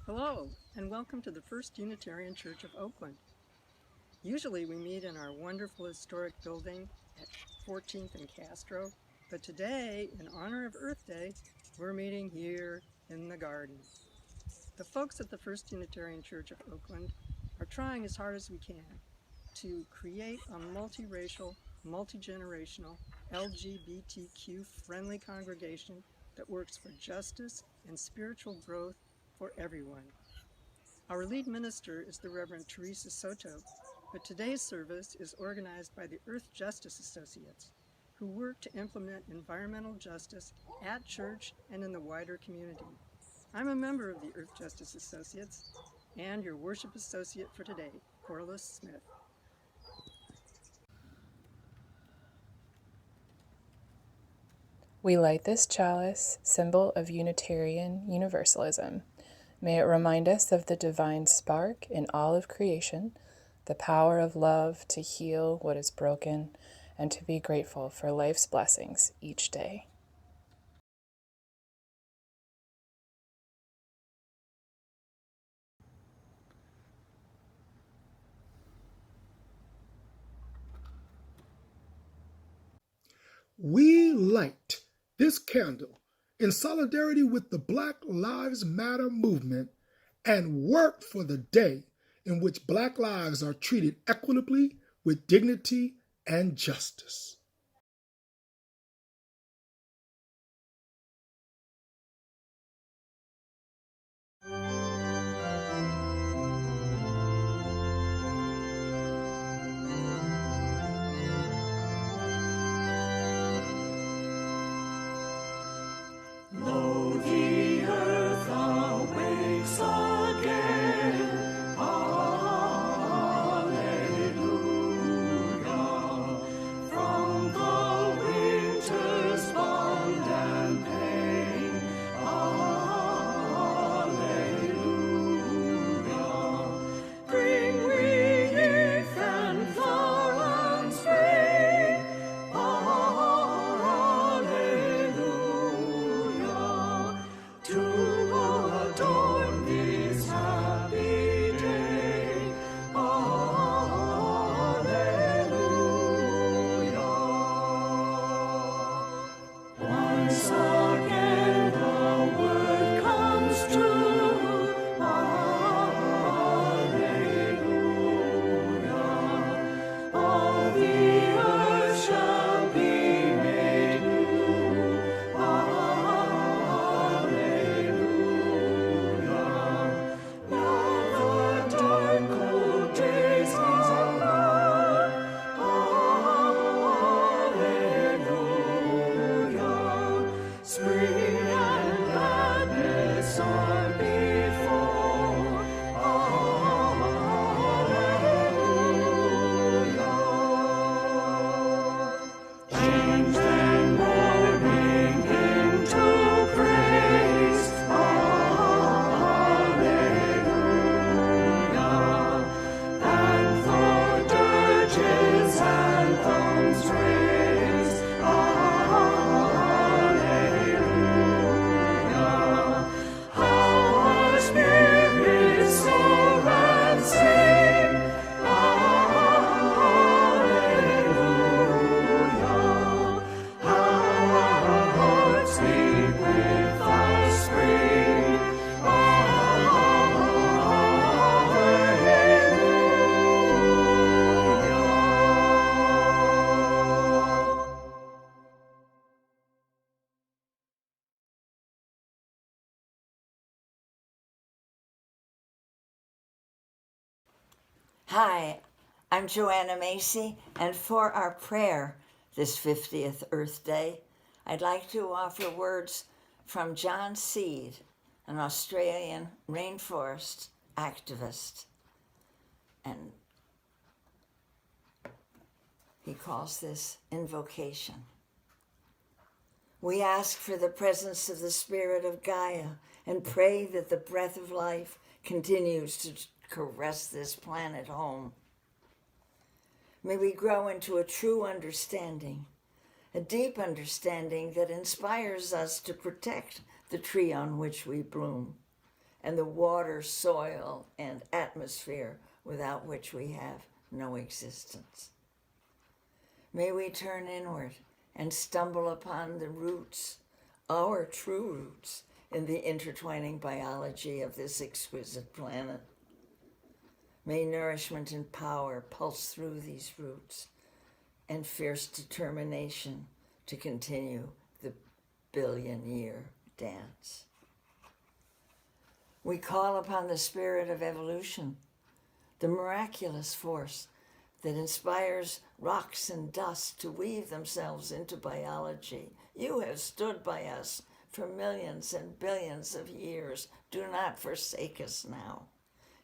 Hello, and welcome to the First Unitarian Church of Oakland. Usually we meet in our wonderful historic building at 14th and Castro, but today, in honor of Earth Day, we're meeting here in the garden. The folks at the First Unitarian Church of Oakland are trying as hard as we can to create a multiracial, multi-generational, LGBTQ-friendly congregation that works for justice and spiritual growth for everyone. Our lead minister is the Reverend Teresa Soto, but today's service is organized by the Earth Justice Associates, who work to implement environmental justice at church and in the wider community. I'm a member of the Earth Justice Associates and your worship associate for today, Corless Smith. We light this chalice, symbol of Unitarian Universalism. May it remind us of the divine spark in all of creation, the power of love to heal what is broken, and to be grateful for life's blessings each day. We light this candle in solidarity with the Black Lives Matter movement and work for the day in which Black lives are treated equitably with dignity and justice. Lo, the earth awakes again. Alleluia. From the winter's bond and pain. Alleluia. Bring relief and flower and spring. Alleluia. To adorn this happy day. Alleluia. Once again the word comes true. Alleluia. All the earth shall be made new. Alleluia. Now the dark cold days are gone. Alleluia. Spring and gladness are before. Alleluia. Change then mourning into praise. Alleluia. And for dirges anthems raise. Alleluia. How our spirits soar and sing. Alleluia. How our hearts beat with the spring. Alleluia. Hi, I'm Joanna Macy, and for our prayer this 50th Earth Day, I'd like to offer words from John Seed, an Australian rainforest activist. And he calls this invocation. We ask for the presence of the spirit of Gaia and pray that the breath of life continues to caress this planet home. May we grow into a true understanding, a deep understanding that inspires us to protect the tree on which we bloom, and the water, soil, and atmosphere without which we have no existence. May we turn inward and stumble upon the roots, our true roots, in the intertwining biology of this exquisite planet. May nourishment and power pulse through these roots, and fierce determination to continue the billion-year dance. We call upon the spirit of evolution, the miraculous force that inspires rocks and dust to weave themselves into biology. You have stood by us for millions and billions of years. Do not forsake us now.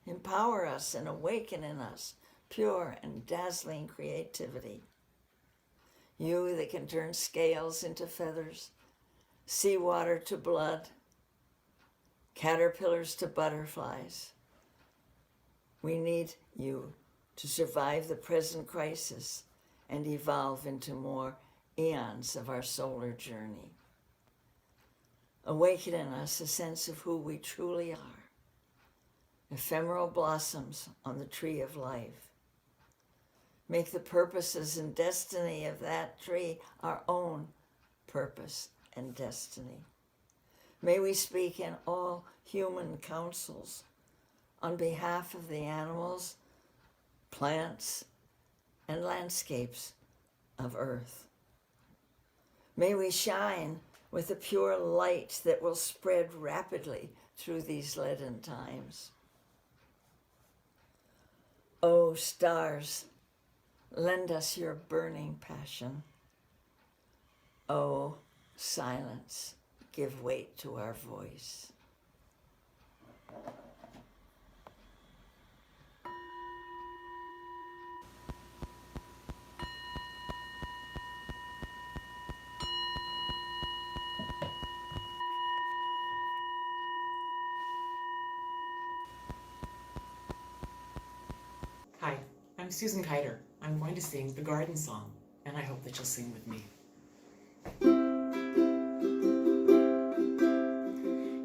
Empower us and awaken in us pure and dazzling creativity. You that can turn scales into feathers, seawater to blood, caterpillars to butterflies. We need you to survive the present crisis and evolve into more eons of our solar journey. Awaken in us a sense of who we truly are, ephemeral blossoms on the tree of life. Make the purposes and destiny of that tree our own purpose and destiny. May we speak in all human councils on behalf of the animals, plants, and landscapes of Earth. May we shine with a pure light that will spread rapidly through these leaden times. O stars, lend us your burning passion. O silence, give weight to our voice. Hi, I'm Susan Kiter. I'm going to sing the Garden Song, and I hope that you'll sing with me.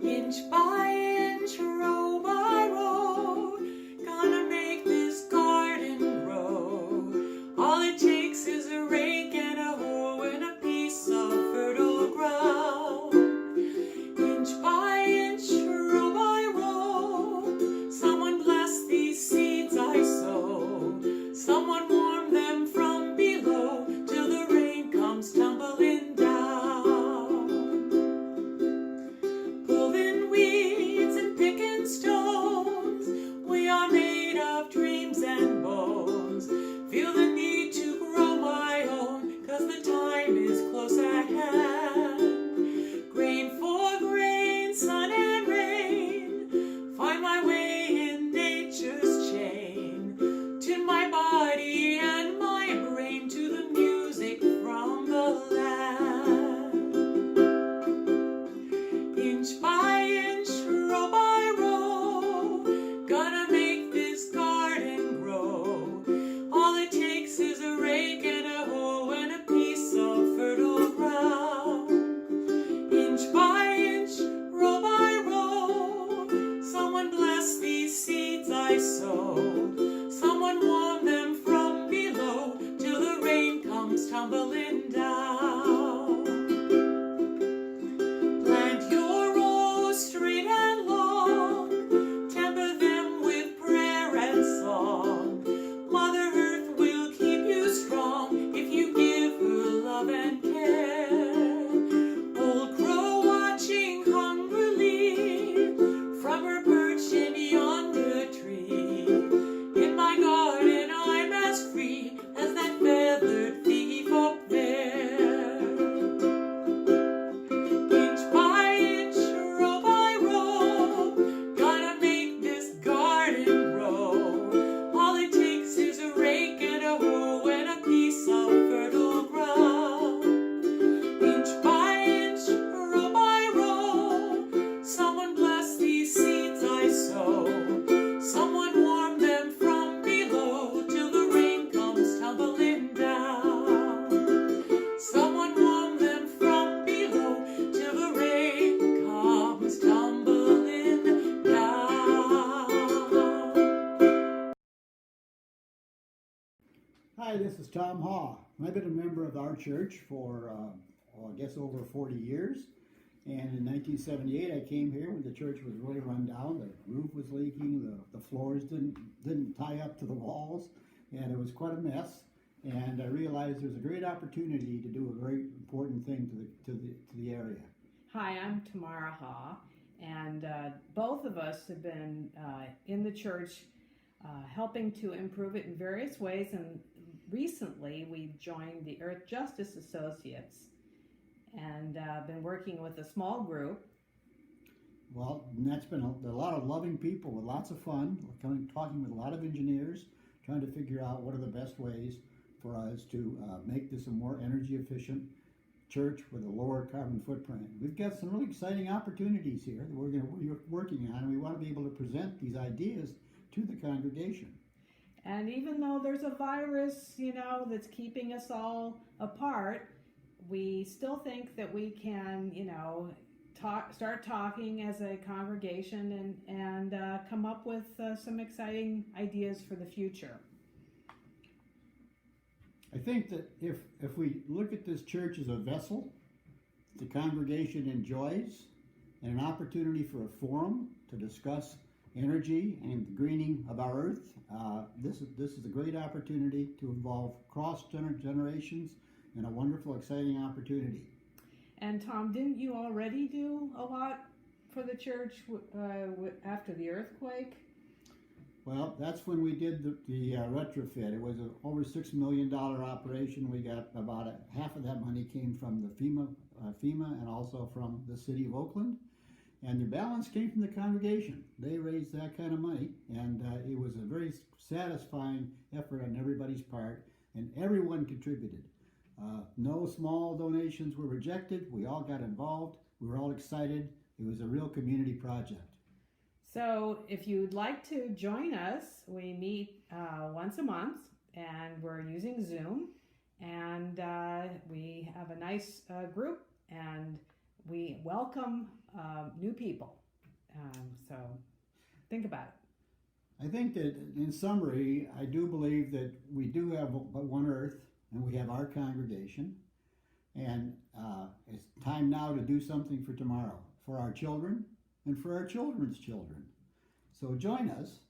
Inch by inch, row by row, gonna make this garden grow. All it takes is a rake and a hoe and a piece of fertile ground. Inch by inch, row by row, someone bless these seeds I sow. Someone warm them from below till the rain comes tumbling down. Pulling weeds and picking stones, we are made of dreams and bones. Feel the need to grow my own, 'cause the time is close at hand. Grain for grain, sun and rain, find my way in nature's chain. Tune my body and my brain to the music from the land. Inch by inch, row by row, gonna make this garden grow. All it takes is a rake and a hoe and a piece of fertile ground. Inch by inch, row by row, someone bless these seeds I sow. Someone warm them from below till the rain comes tumbling down. Plant your rows straight and long, temper them with prayer and song. Mother Earth will keep you strong if you give her love and care. Old crow watching hungrily from her perch in yonder tree. In my garden I'm as free as that feathered thief up there. Hi, this is Tom Haw. I've been a member of our church for, I guess, over 40 years. And in 1978, I came here when the church was really run down. The roof was leaking, the floors didn't tie up to the walls, and it was quite a mess. And I realized there's a great opportunity to do a very important thing to the area. Hi, I'm Tamara Haw, and both of us have been in the church helping to improve it in various ways, and recently we joined the Earth Justice Associates and been working with a small group. Well, and that's been a lot of loving people with lots of fun, talking with a lot of engineers, trying to figure out what are the best ways for us to make this a more energy efficient church with a lower carbon footprint. We've got some really exciting opportunities here that we're working on, and we want to be able to present these ideas to the congregation. And even though there's a virus, that's keeping us all apart, we still think that we can, start talking as a congregation and come up with some exciting ideas for the future. I think that if we look at this church as a vessel the congregation enjoys and an opportunity for a forum to discuss energy and the greening of our earth, this is a great opportunity to involve cross-generations and a wonderful, exciting opportunity. And Tom, didn't you already do a lot for the church after the earthquake? Well, that's when we did the retrofit. It was an over $6 million operation. We got about half of that money came from the FEMA and also from the city of Oakland. And the balance came from the congregation. They raised that kind of money, and it was a very satisfying effort on everybody's part, and everyone contributed. No small donations were rejected. We all got involved. We were all excited. It was a real community project. So if you'd like to join us, we meet once a month, and we're using Zoom, and we have a nice group, and we welcome new people. So think about it. I think that in summary, I do believe that we do have but one earth, and we have our congregation, and it's time now to do something for tomorrow, for our children and for our children's children. So join us.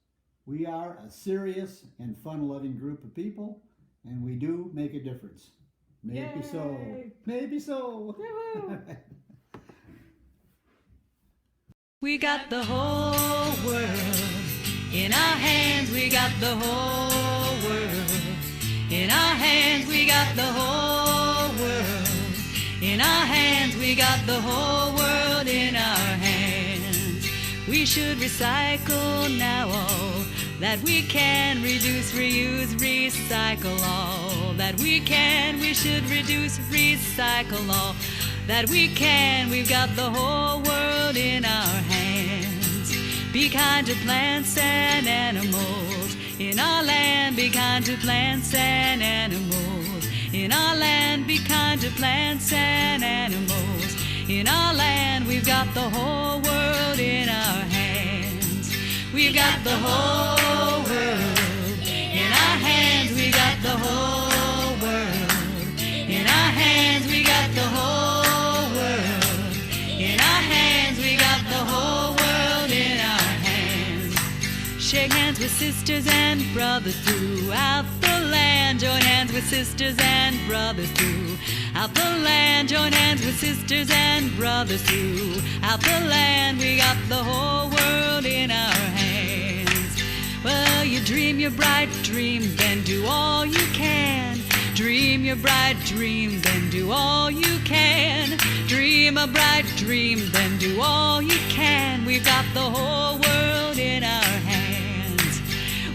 We are a serious and fun-loving group of people, and we do make a difference. Maybe so. Maybe so. We got the whole world in our hands. We got the whole world in our hands. We got the whole world in our hands. We got the whole world in our hands. We should recycle now all that we can. Reduce, reuse, recycle all that we can. We should reduce, recycle all that we can. We've got the whole world in our hands. Be kind to plants and animals in our land. Be kind to plants and animals in our land. Be kind to plants and animals in our land. We've got the whole world in our hands. We've got the whole world in our hands. We got the whole world in our hands. We got the whole world in our hands. We got the whole world in our hands. Shake hands with sisters and brothers throughout the land. Join hands with sisters and brothers throughout the land. Join hands with sisters and brothers throughout the land. We got the whole world in our hands. Well, you dream your bright dream, then do all you can. Dream your bright dream, then do all you can. Dream a bright dream, then do all you can. We've got the whole world in our hands.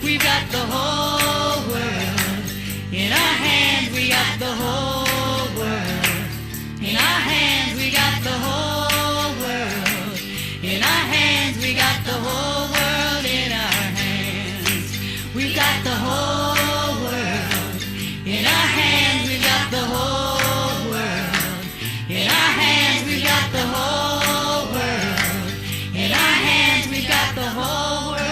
We've got the whole world in our hands. We got the whole world in our hands. We got the whole world in our hands. We got the whole world in our hands. We've got the whole world in our hands. We got the whole world in our hands. We got the whole world in our hands. We got the whole world.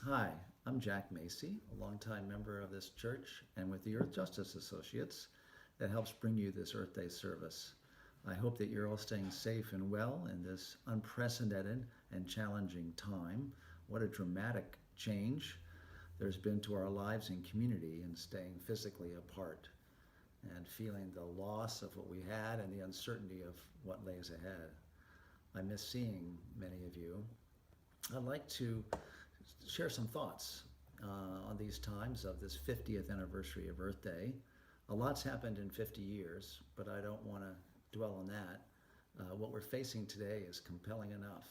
Hi, I'm Jack Macy, a longtime member of this church and with the Earth Justice Associates that helps bring you this Earth Day service. I hope that you're all staying safe and well in this unprecedented and challenging time. What a dramatic change there's been to our lives and community in staying physically apart and feeling the loss of what we had and the uncertainty of what lays ahead. I miss seeing many of you. I'd like to share some thoughts on these times of this 50th anniversary of Earth Day. A lot's happened in 50 years, but I don't want to dwell on that. What we're facing today is compelling enough.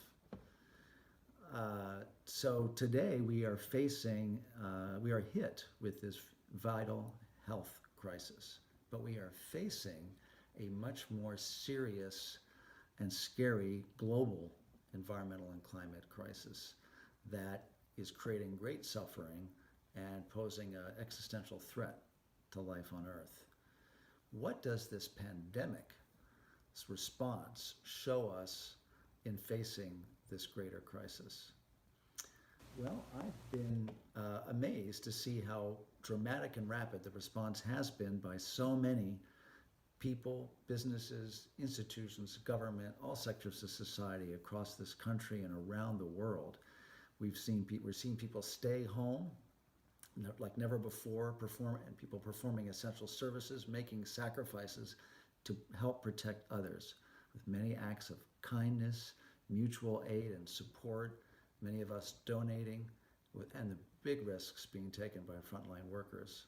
So today we are hit with this vital health crisis, but we are facing a much more serious and scary global environmental and climate crisis that is creating great suffering and posing an existential threat to life on Earth. What does this pandemic response show us in facing this greater crisis? Well, I've been amazed to see how dramatic and rapid the response has been by so many people, businesses, institutions, government, all sectors of society across this country and around the world. We're seeing people stay home like never before, people performing essential services, making sacrifices to help protect others with many acts of kindness, mutual aid and support, many of us donating, and the big risks being taken by frontline workers.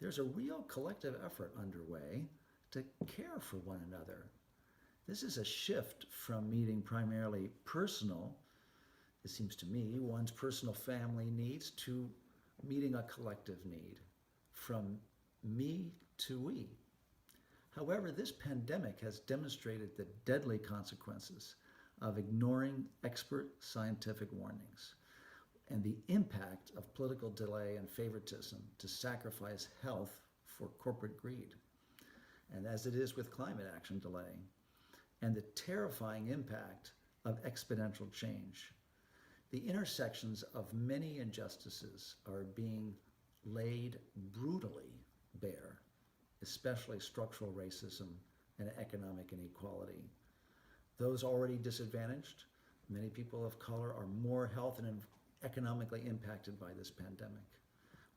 There's a real collective effort underway to care for one another. This is a shift from meeting primarily personal, it seems to me, one's personal family needs to meeting a collective need, from me to we. However, this pandemic has demonstrated the deadly consequences of ignoring expert scientific warnings and the impact of political delay and favoritism to sacrifice health for corporate greed. And as it is with climate action delay, and the terrifying impact of exponential change. The intersections of many injustices are being laid brutally bare, especially structural racism and economic inequality. Those already disadvantaged, many people of color, are more health and economically impacted by this pandemic.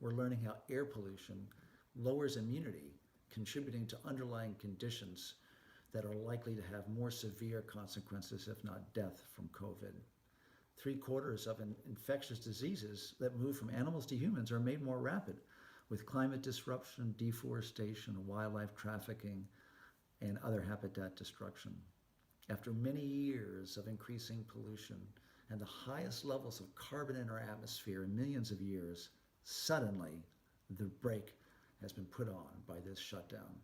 We're learning how air pollution lowers immunity, contributing to underlying conditions that are likely to have more severe consequences, if not death, from COVID. 3/4 of infectious diseases that move from animals to humans are made more rapid with climate disruption, deforestation, wildlife trafficking, and other habitat destruction. After many years of increasing pollution and the highest levels of carbon in our atmosphere in millions of years, suddenly the brake has been put on by this shutdown.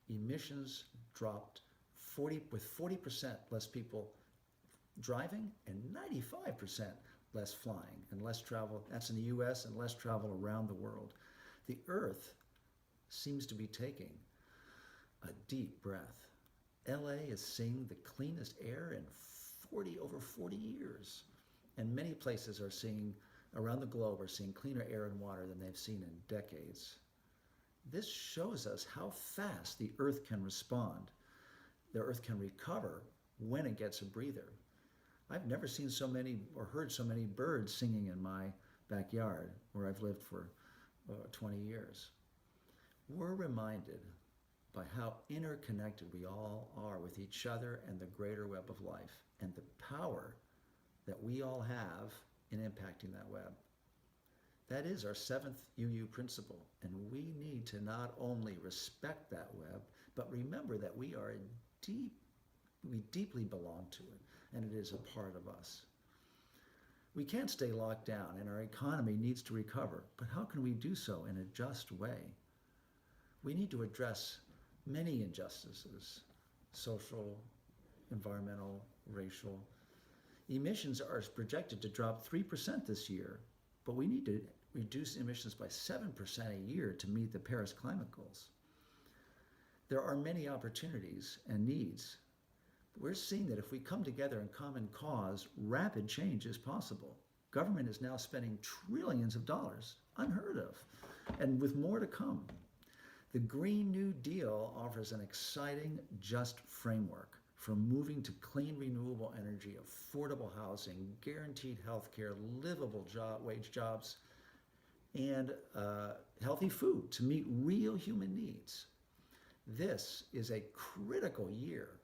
Emissions dropped with 40% less people driving and 95% less flying and less travel. That's in the US, and less travel around the world. The Earth seems to be taking a deep breath. LA is seeing the cleanest air in over 40 years. And many places around the globe are seeing cleaner air and water than they've seen in decades. This shows us how fast the Earth can respond. The Earth can recover when it gets a breather. I've never seen so many or heard so many birds singing in my backyard where I've lived for 20 years. We're reminded by how interconnected we all are with each other and the greater web of life, and the power that we all have in impacting that web. That is our 7th UU principle, and we need to not only respect that web, but remember that we deeply belong to it, and it is a part of us. We can't stay locked down, and our economy needs to recover, but how can we do so in a just way? We need to address many injustices: social, environmental, racial. Emissions are projected to drop 3% this year, but we need to reduce emissions by 7% a year to meet the Paris climate goals. There are many opportunities and needs. We're seeing that if we come together in common cause, rapid change is possible. Government is now spending trillions of dollars, unheard of, and with more to come. The Green New Deal offers an exciting, just framework for moving to clean, renewable energy, affordable housing, guaranteed health care, livable wage jobs, and healthy food to meet real human needs. This is a critical year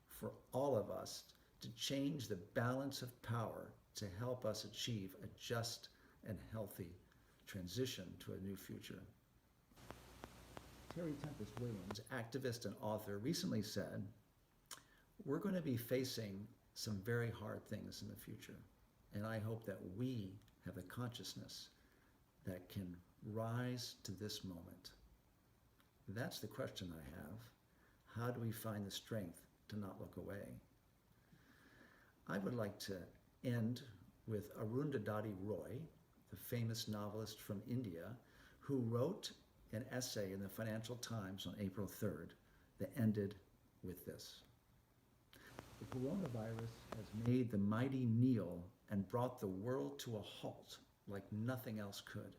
for all of us to change the balance of power to help us achieve a just and healthy transition to a new future. Terry Tempest Williams, activist and author, recently said, "We're going to be facing some very hard things in the future, and I hope that we have the consciousness that can rise to this moment." That's the question I have. How do we find the strength to not look away? I would like to end with Arundhati Roy, the famous novelist from India, who wrote an essay in the Financial Times on April 3rd that ended with this. "The coronavirus has made the mighty kneel and brought the world to a halt like nothing else could.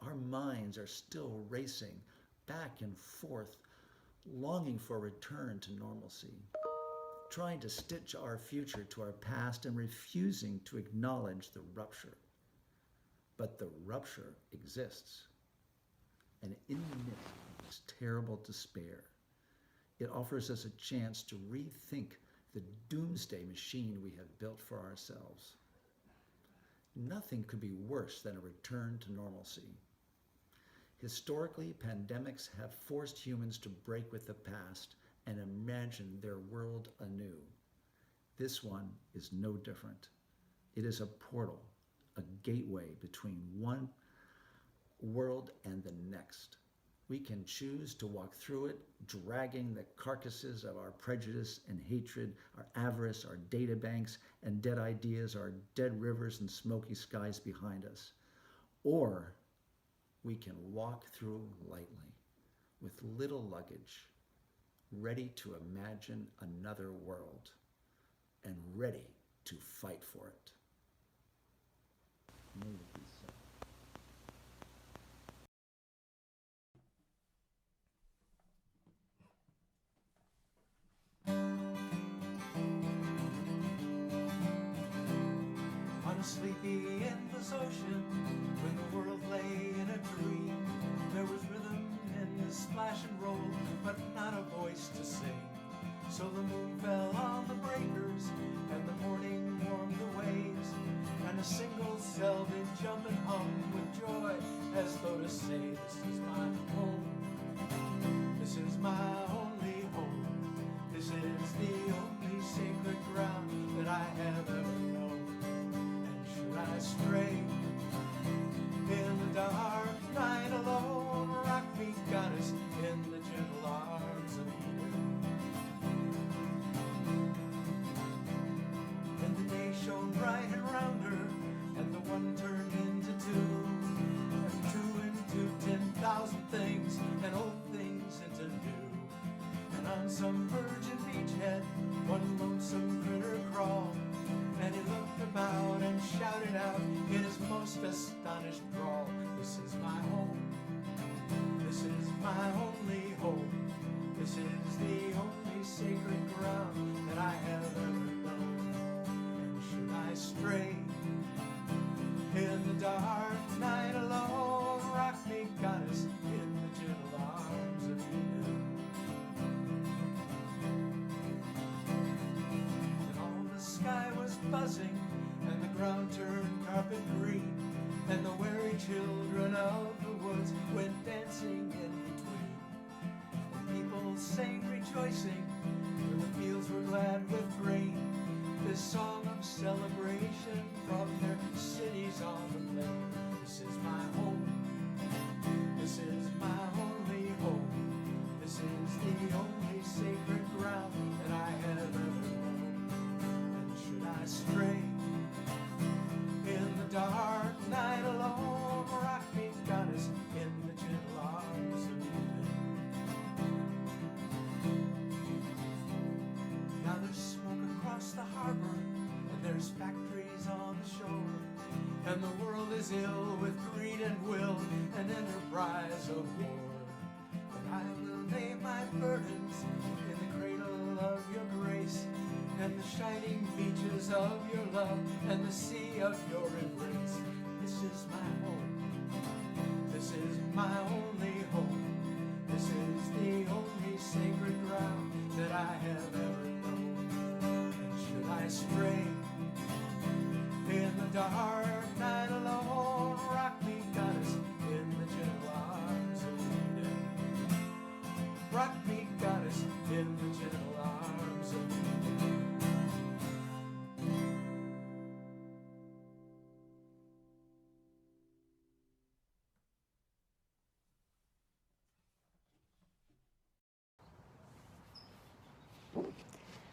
Our minds are still racing back and forth, longing for a return to normalcy, trying to stitch our future to our past and refusing to acknowledge the rupture. But the rupture exists. And in the midst of this terrible despair, it offers us a chance to rethink the doomsday machine we have built for ourselves. Nothing could be worse than a return to normalcy. Historically, pandemics have forced humans to break with the past and imagine their world anew. This one is no different. It is a portal, a gateway between one world and the next. We can choose to walk through it, dragging the carcasses of our prejudice and hatred, our avarice, our data banks and dead ideas, our dead rivers and smoky skies behind us. Or we can walk through lightly, with little luggage, ready to imagine another world, and ready to fight for it." May it be so. On a sleepy, endless ocean, when the world lay in a dream, there was rhythm in the splash and roll, but not a voice to sing. So the moon fell on the breakers, and the morning warmed the waves, and a single cell did jump and hum with joy, as though to say, "This is my home, this is my only home, this is the only sacred ground that I have ever known." I stray in the dark night alone, rock me, goddess, in the gentle arms of Eden. And the day shone bright and round her, and the one turned into two, and two into 10,000 things, and old things into new. And on some virgin beachhead, one lonesome critter crawled, and he looked about and shouted out in his most astonished drawl, "This is my home, this is my only home, this is the only sacred ground that I have ever known." And should I stray in the dark night alone, rock me, goddess, in the gentle arms of Eden. And all the sky was buzzing, and the ground turned carpet green, and the weary children of the woods went dancing in between. And people sang rejoicing, and the fields were glad with grain, this song of celebration from their cities on the plain. This is my home, this is my only home, this is the only sacred ground that I have ever known. And should I stray in the dark night alone, rock me, goddess, in the gentle arms of Eden. Now there's smoke across the harbor, and there's factories trees on the shore, and the world is ill with greed and will and enterprise of war. But I will lay my burdens in the cradle of your grace, and the shining beaches of your love, and the sea of your embrace. This is my home, this is my only home, this is the only sacred ground that I have ever known. And should I stray in the dark night alone, rock me, goddess, in the gentle arms of Eden. Rock me, goddess, in the gentle arms of Eden.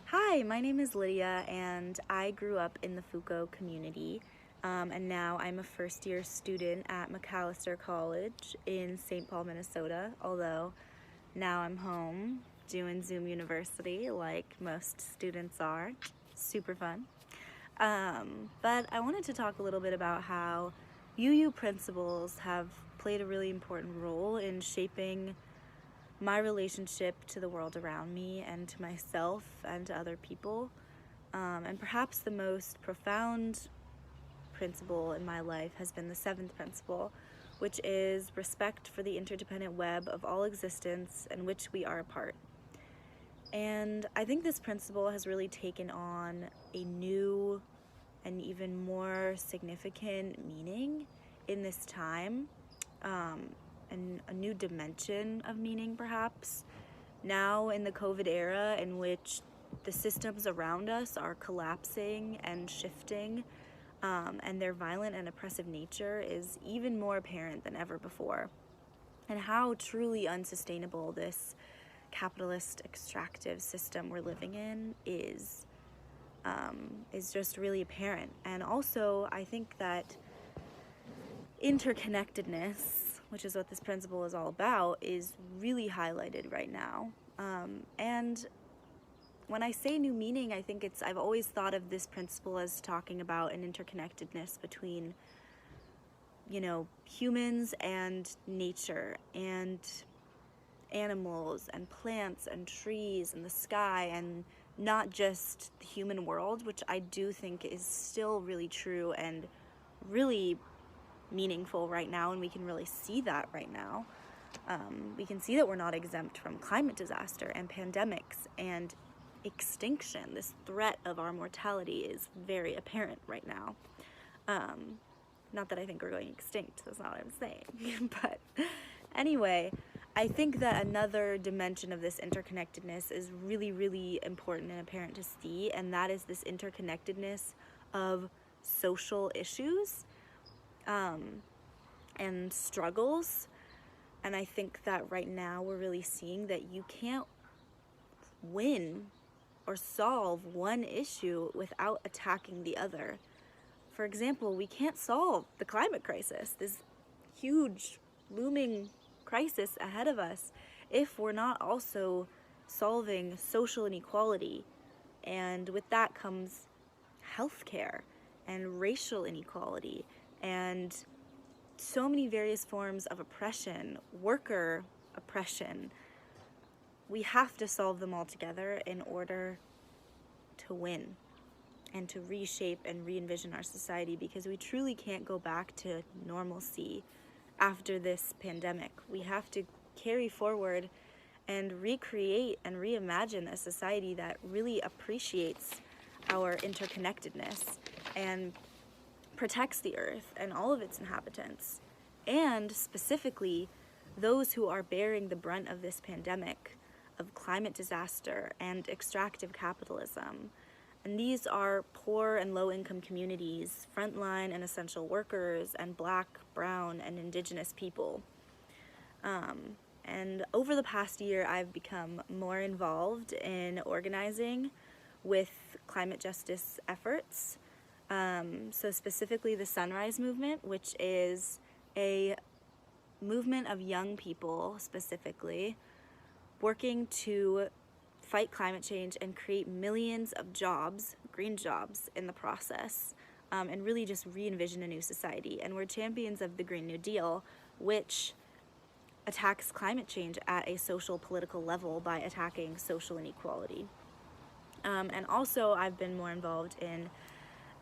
Hi, my name is Lydia, and I grew up in the Foucault community, and now I'm a first-year student at McAllister College in St. Paul, Minnesota, although now I'm home doing Zoom University like most students are. Super fun. But I wanted to talk a little bit about how UU principles have played a really important role in shaping my relationship to the world around me and to myself and to other people. And perhaps the most profound principle in my life has been the seventh principle, which is respect for the interdependent web of all existence in which we are a part. And I think this principle has really taken on a new and even more significant meaning in this time. And a new dimension of meaning, perhaps, now in the COVID era, in which the systems around us are collapsing and shifting, and their violent and oppressive nature is even more apparent than ever before. And how truly unsustainable this capitalist extractive system we're living in is just really apparent. And also, I think that interconnectedness, which is what this principle is all about, is really highlighted right now. And when I say new meaning, I think I've always thought of this principle as talking about an interconnectedness between, humans and nature and animals and plants and trees and the sky, and not just the human world, which I do think is still really true and really meaningful right now, and we can really see that right now. We can see that we're not exempt from climate disaster and pandemics and extinction. This threat of our mortality is very apparent right now. Not that I think we're going extinct, that's not what I'm saying. But anyway, I think that another dimension of this interconnectedness is really, really important and apparent to see, and that is this interconnectedness of social issues and struggles. And I think that right now we're really seeing that you can't win or solve one issue without attacking the other. For example, we can't solve the climate crisis, this huge looming crisis ahead of us, if we're not also solving social inequality. And with that comes healthcare and racial inequality and so many various forms of oppression, worker oppression. We have to solve them all together in order to win and to reshape and re-envision our society, because we truly can't go back to normalcy after this pandemic. We have to carry forward and recreate and reimagine a society that really appreciates our interconnectedness and protects the earth and all of its inhabitants, and specifically those who are bearing the brunt of this pandemic, of climate disaster and extractive capitalism. And these are poor and low-income communities, frontline and essential workers, and Black, Brown, and Indigenous people. And over the past year, I've become more involved in organizing with climate justice efforts. So specifically the Sunrise Movement, which is a movement of young people specifically working to fight climate change and create millions of jobs, green jobs, in the process. and really just re-envision a new society. And we're champions of the Green New Deal, which attacks climate change at a social political level by attacking social inequality. And also I've been more involved in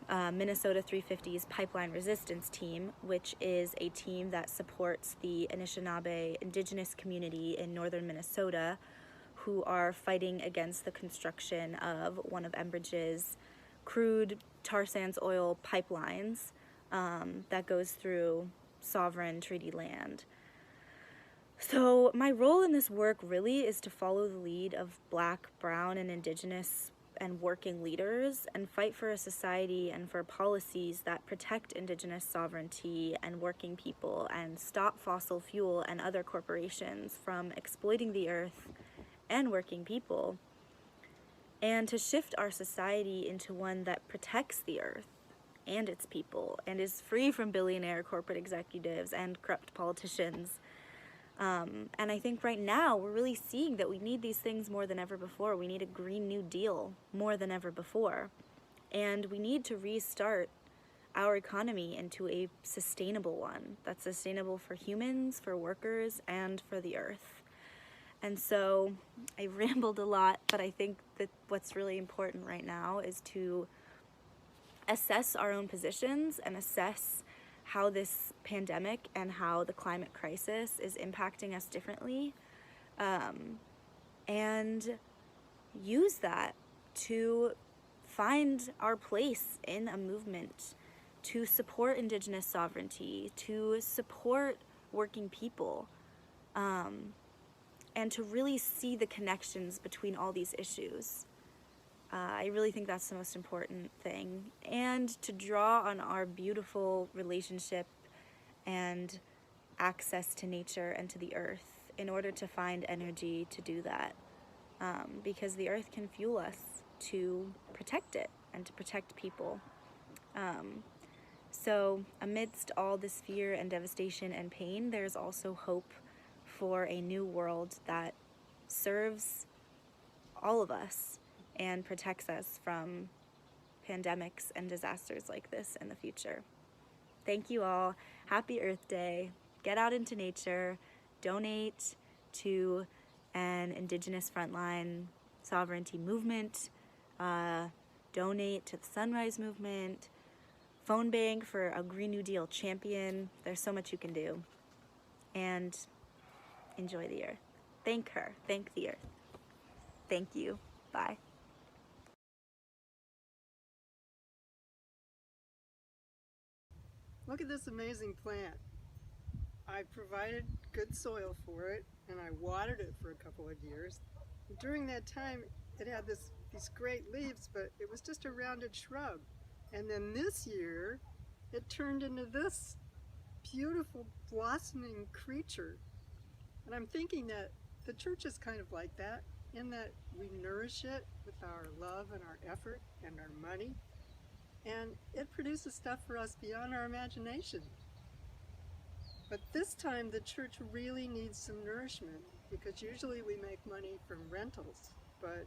Minnesota 350's Pipeline Resistance Team, which is a team that supports the Anishinaabe indigenous community in northern Minnesota who are fighting against the construction of one of Enbridge's crude tar sands oil pipelines that goes through sovereign treaty land. So my role in this work really is to follow the lead of Black, Brown, and Indigenous and working leaders and fight for a society and for policies that protect Indigenous sovereignty and working people and stop fossil fuel and other corporations from exploiting the earth and working people, and to shift our society into one that protects the earth and its people and is free from billionaire corporate executives and corrupt politicians. And I think right now we're really seeing that we need these things more than ever before. We need a Green New Deal more than ever before. And we need to restart our economy into a sustainable one that's sustainable for humans, for workers, and for the earth. And so I rambled a lot, but I think that what's really important right now is to assess our own positions and assess how this pandemic and how the climate crisis is impacting us differently, and use that to find our place in a movement to support Indigenous sovereignty, to support working people, and to really see the connections between all these issues. I really think that's the most important thing. And to draw on our beautiful relationship and access to nature and to the earth in order to find energy to do that. Because the earth can fuel us to protect it and to protect people. So amidst all this fear and devastation and pain, there's also hope for a new world that serves all of us and protects us from pandemics and disasters like this in the future. Thank you all. Happy Earth Day. Get out into nature. Donate to an Indigenous frontline sovereignty movement. Donate to the Sunrise Movement. Phone bank for a Green New Deal champion. There's so much you can do. And enjoy the earth. Thank her. Thank the earth. Thank you. Bye. Look at this amazing plant. I provided good soil for it, and I watered it for a couple of years. During that time, it had these great leaves, but it was just a rounded shrub. And then this year, it turned into this beautiful blossoming creature. And I'm thinking that the church is kind of like that, in that we nourish it with our love and our effort and our money, and it produces stuff for us beyond our imagination. But this time the church really needs some nourishment, because usually we make money from rentals, but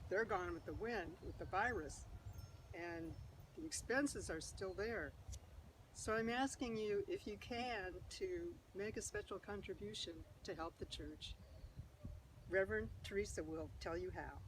they're gone with the wind, with the virus, and the expenses are still there. So I'm asking you, if you can, to make a special contribution to help the church. Reverend Teresa will tell you how.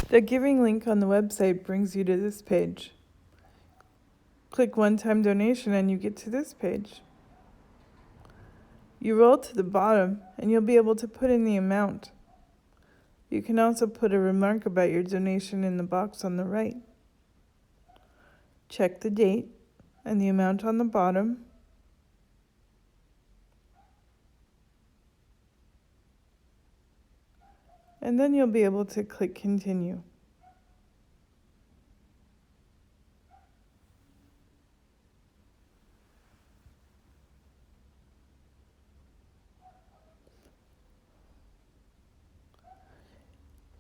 The giving link on the website brings you to this page. Click one-time donation and you get to this page. You roll to the bottom and you'll be able to put in the amount. You can also put a remark about your donation in the box on the right. Check the date and the amount on the bottom. And then you'll be able to click continue.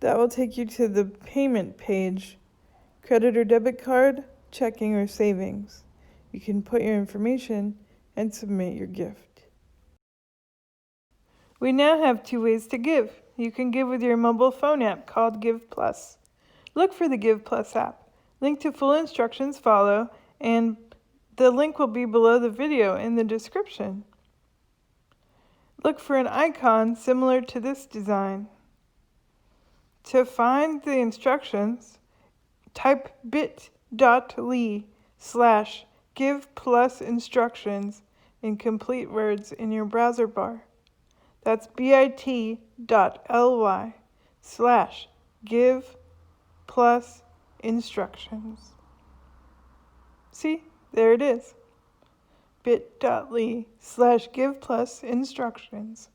That will take you to the payment page, credit or debit card, checking or savings. You can put your information and submit your gift. We now have 2 ways to give. You can give with your mobile phone app called GivePlus. Look for the GivePlus app. Link to full instructions follow, and the link will be below the video in the description. Look for an icon similar to this design. To find the instructions, type bit.ly/GivePlus-instructions in complete words in your browser bar. That's bit.ly/GivePlus-instructions. See, there it is. bit.ly/GivePlus-instructions.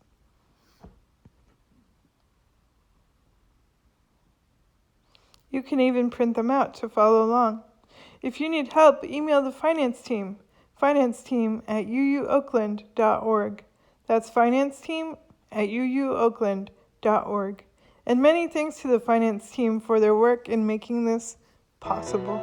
You can even print them out to follow along. If you need help, email the finance team at uuoakland.org. That's financeteam@uuoakland.org. And many thanks to the finance team for their work in making this possible.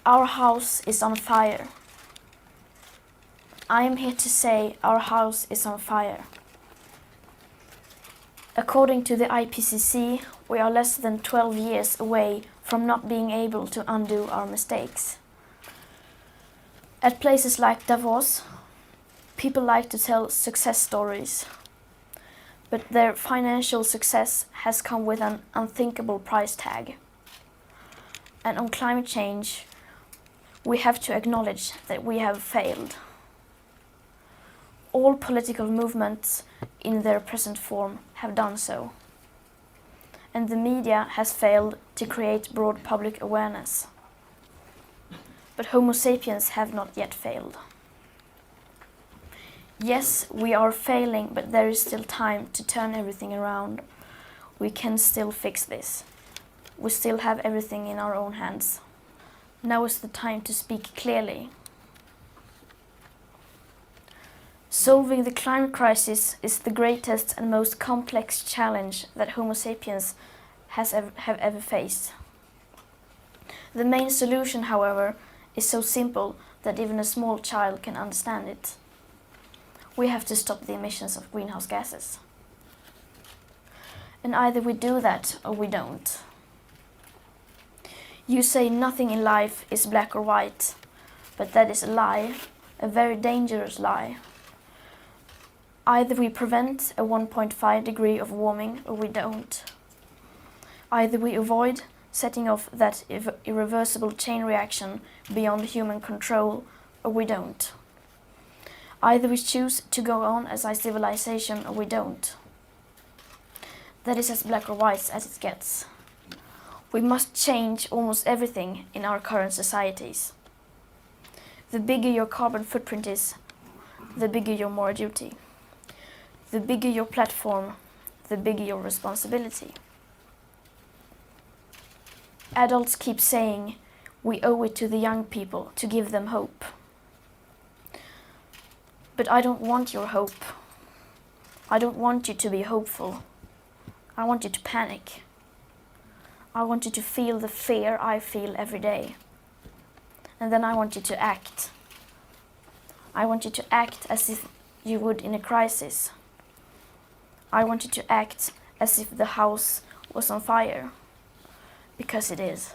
Our house is on fire. I am here to say our house is on fire. According to the IPCC, we are less than 12 years away from not being able to undo our mistakes. At places like Davos, people like to tell success stories, but their financial success has come with an unthinkable price tag. And on climate change, we have to acknowledge that we have failed. All political movements in their present form have done so. And the media has failed to create broad public awareness. But Homo sapiens have not yet failed. Yes, we are failing, but there is still time to turn everything around. We can still fix this. We still have everything in our own hands. Now is the time to speak clearly. Solving the climate crisis is the greatest and most complex challenge that Homo sapiens have ever faced. The main solution, however, is so simple that even a small child can understand it. We have to stop the emissions of greenhouse gases. And either we do that or we don't. You say nothing in life is black or white, but that is a lie, a very dangerous lie. Either we prevent a 1.5 degree of warming or we don't. Either we avoid setting off that irreversible chain reaction beyond human control or we don't. Either we choose to go on as a civilization or we don't. That is as black or white as it gets. We must change almost everything in our current societies. The bigger your carbon footprint is, the bigger your moral duty. The bigger your platform, the bigger your responsibility. Adults keep saying we owe it to the young people to give them hope. But I don't want your hope. I don't want you to be hopeful. I want you to panic. I want you to feel the fear I feel every day. And then I want you to act. I want you to act as if you would in a crisis. I want you to act as if the house was on fire. Because it is.